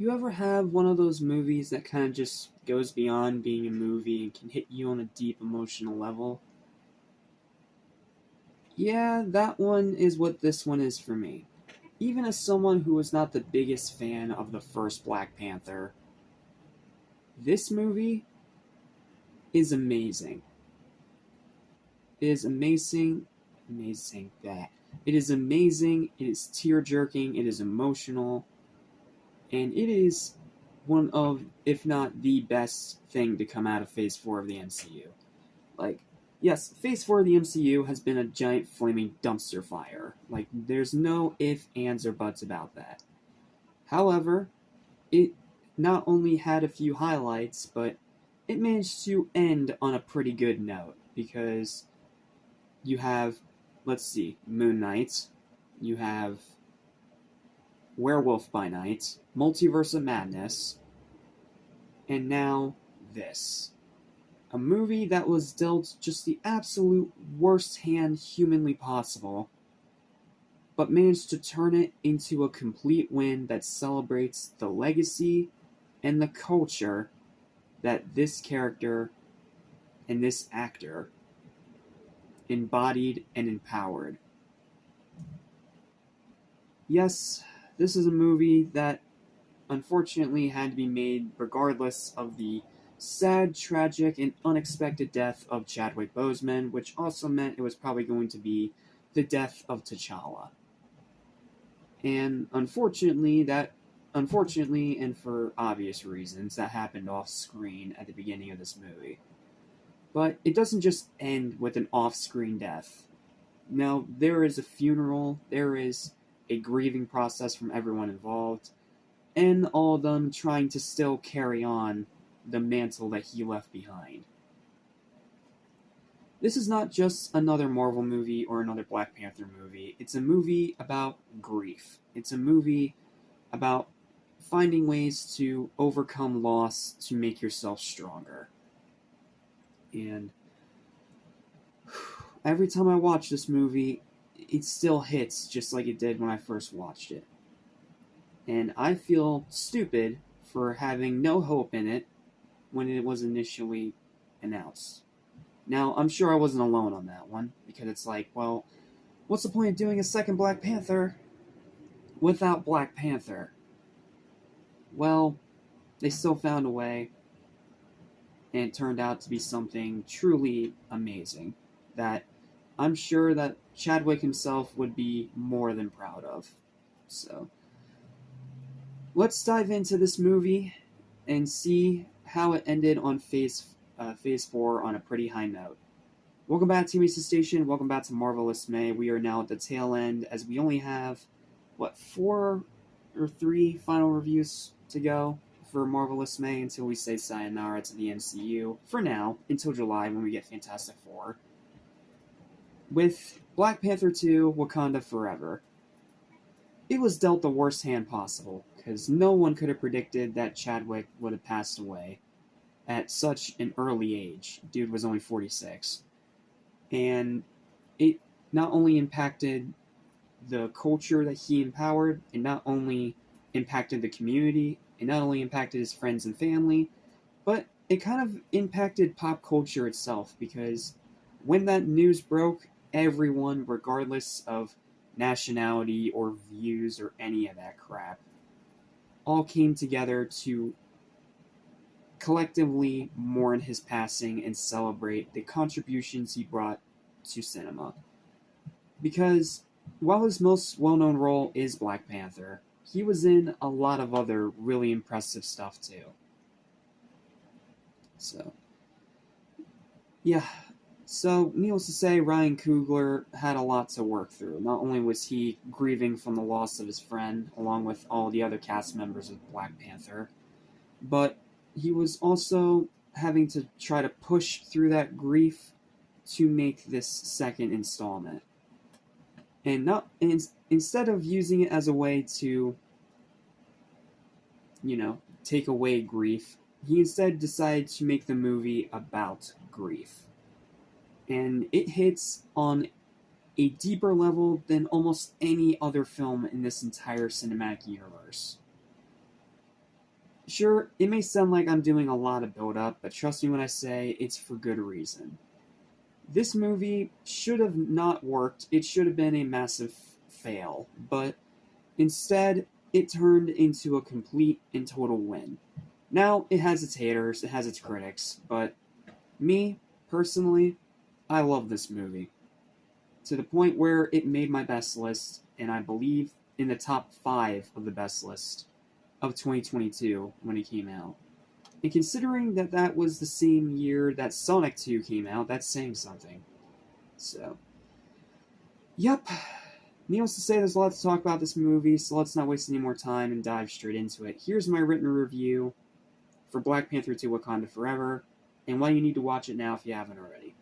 You ever have one of those movies that kind of just goes beyond being a movie and can hit you on a deep emotional level? Yeah, that one is what this one is for me. Even as someone who was not the biggest fan of the first Black Panther, this movie is amazing. It is amazing that. It is amazing, it is tear jerking, it is emotional, and it is one of, if not the best thing to come out of Phase 4 of the MCU. Like, yes, Phase 4 of the MCU has been a giant flaming dumpster fire. Like, there's no ifs, ands, or buts about that. However, it not only had a few highlights, but it managed to end on a pretty good note, because you have, let's see, Moon Knight, you have Werewolf by Night, Multiverse of Madness, and now this. A movie that was dealt just the absolute worst hand humanly possible, but managed to turn it into a complete win that celebrates the legacy and the culture that this character and this actor embodied and empowered. Yes, this is a movie that unfortunately had to be made regardless of the sad, tragic, and unexpected death of Chadwick Boseman, which also meant it was probably going to be the death of T'Challa. And unfortunately, and for obvious reasons, that happened off screen at the beginning of this movie. But it doesn't just end with an off-screen death. Now, there is a funeral, there is a grieving process from everyone involved, and all of them trying to still carry on the mantle that he left behind. This is not just another Marvel movie or another Black Panther movie. It's a movie about grief. It's a movie about finding ways to overcome loss to make yourself stronger. And every time I watch this movie, it still hits just like it did when I first watched it. And I feel stupid for having no hope in it when it was initially announced. Now, I'm sure I wasn't alone on that one, because it's like, well, what's the point of doing a second Black Panther without Black Panther? Well, they still found a way, and it turned out to be something truly amazing that I'm sure that Chadwick himself would be more than proud of. So, let's dive into this movie and see how it ended on Phase 4 on a pretty high note. Welcome back to Mesa Station. Welcome back to Marvelous May. We are now at the tail end, as we only have, 4 or 3 final reviews to go for Marvelous May until we say sayonara to the MCU. For now, until July when we get Fantastic Four. With Black Panther 2, Wakanda Forever, it was dealt the worst hand possible, because no one could have predicted that Chadwick would have passed away at such an early age. Dude was only 46. And it not only impacted the culture that he empowered, it not only impacted the community, it not only impacted his friends and family, but it kind of impacted pop culture itself, because when that news broke, everyone, regardless of nationality or views or any of that crap, all came together to collectively mourn his passing and celebrate the contributions he brought to cinema. Because while his most well-known role is Black Panther, he was in a lot of other really impressive stuff too. So, yeah. So, needless to say, Ryan Coogler had a lot to work through. Not only was he grieving from the loss of his friend, along with all the other cast members of Black Panther, but he was also having to try to push through that grief to make this second installment. And instead of using it as a way to, take away grief, he instead decided to make the movie about grief. And it hits on a deeper level than almost any other film in this entire cinematic universe. Sure, it may sound like I'm doing a lot of build-up, but trust me when I say it's for good reason. This movie should have not worked. It should have been a massive fail, but instead, it turned into a complete and total win. Now, it has its haters, it has its critics, but me, personally, I love this movie. To the point where it made my best list, and I believe in the top 5 of the best list of 2022 when it came out. And considering that that was the same year that Sonic 2 came out, that's saying something. So, yep. Needless to say, there's a lot to talk about this movie, so let's not waste any more time and dive straight into it. Here's my written review for Black Panther 2 Wakanda Forever, and why you need to watch it now if you haven't already.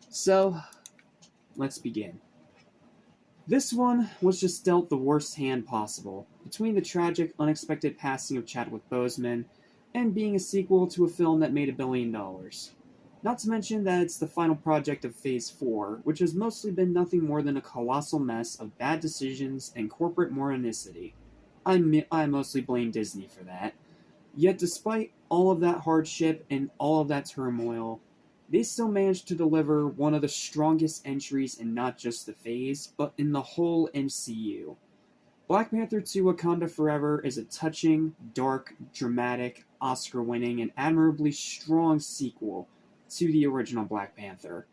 So, let's begin. This one was just dealt the worst hand possible, between the tragic, unexpected passing of Chadwick Boseman and being a sequel to a film that made $1 billion. Not to mention that it's the final project of Phase 4, which has mostly been nothing more than a colossal mess of bad decisions and corporate moranicity. I mostly blame Disney for that. Yet despite all of that hardship and all of that turmoil, they still managed to deliver one of the strongest entries in not just the phase, but in the whole MCU. Black Panther 2 Wakanda Forever is a touching, dark, dramatic, Oscar-winning, and admirably strong sequel to the original Black Panther.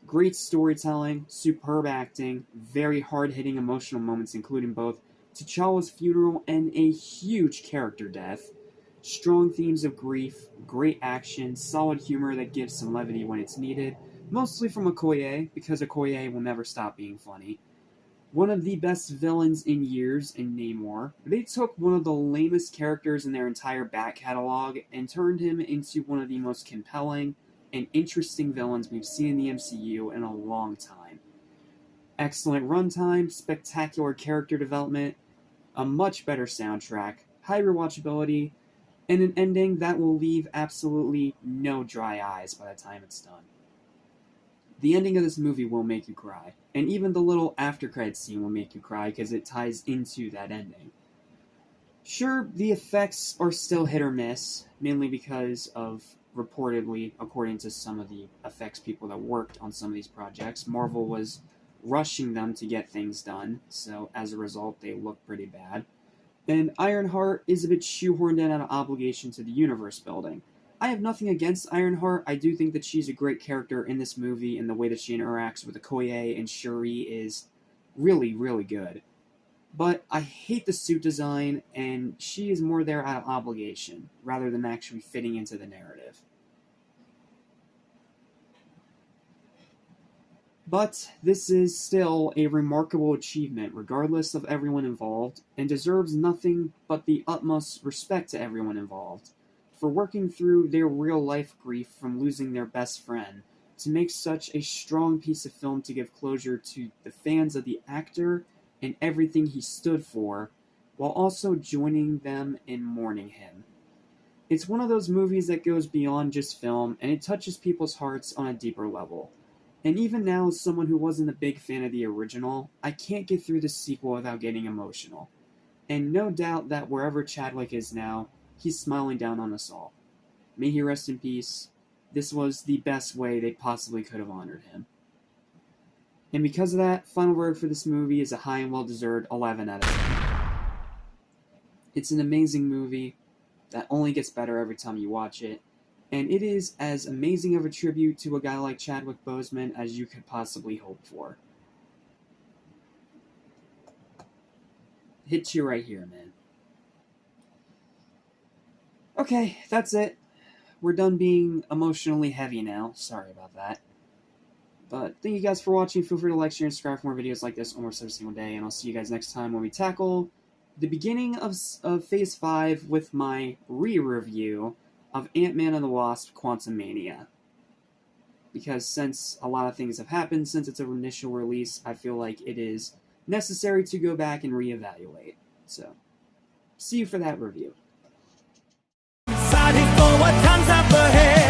Great storytelling, superb acting, very hard-hitting emotional moments including both T'Challa's funeral and a huge character death, strong themes of grief, great action, solid humor that gives some levity when it's needed, mostly from Okoye, because Okoye will never stop being funny. One of the best villains in years in Namor. They took one of the lamest characters in their entire back catalog and turned him into one of the most compelling and interesting villains we've seen in the MCU in a long time. Excellent runtime, spectacular character development, a much better soundtrack, high rewatchability, and an ending that will leave absolutely no dry eyes by the time it's done. The ending of this movie will make you cry, and even the little after-credits scene will make you cry because it ties into that ending. Sure, the effects are still hit or miss, mainly because of, reportedly, according to some of the effects people that worked on some of these projects, Marvel was rushing them to get things done, so as a result they look pretty bad. And Ironheart is a bit shoehorned in out of obligation to the universe building. I have nothing against Ironheart. I do think that she's a great character in this movie, and the way that she interacts with Okoye and Shuri is really, really good. But I hate the suit design, and she is more there out of obligation, rather than actually fitting into the narrative. But this is still a remarkable achievement, regardless of everyone involved, and deserves nothing but the utmost respect to everyone involved, for working through their real-life grief from losing their best friend, to make such a strong piece of film to give closure to the fans of the actor and everything he stood for, while also joining them in mourning him. It's one of those movies that goes beyond just film, and it touches people's hearts on a deeper level. And even now, as someone who wasn't a big fan of the original, I can't get through the sequel without getting emotional. And no doubt that wherever Chadwick is now, he's smiling down on us all. May he rest in peace. This was the best way they possibly could have honored him. And because of that, final word for this movie is a high and well-deserved 11 out of 10. It's an amazing movie that only gets better every time you watch it. And it is as amazing of a tribute to a guy like Chadwick Boseman as you could possibly hope for. Hits you right here, man. Okay, that's it. We're done being emotionally heavy now. Sorry about that. But thank you guys for watching. Feel free to like, share, and subscribe for more videos like this almost every single day. And I'll see you guys next time when we tackle the beginning of Phase 5 with my re-review of Ant-Man and the Wasp: Quantumania. Because since a lot of things have happened since its initial release, I feel like it is necessary to go back and reevaluate. So, see you for that review. Excited for what comes up ahead.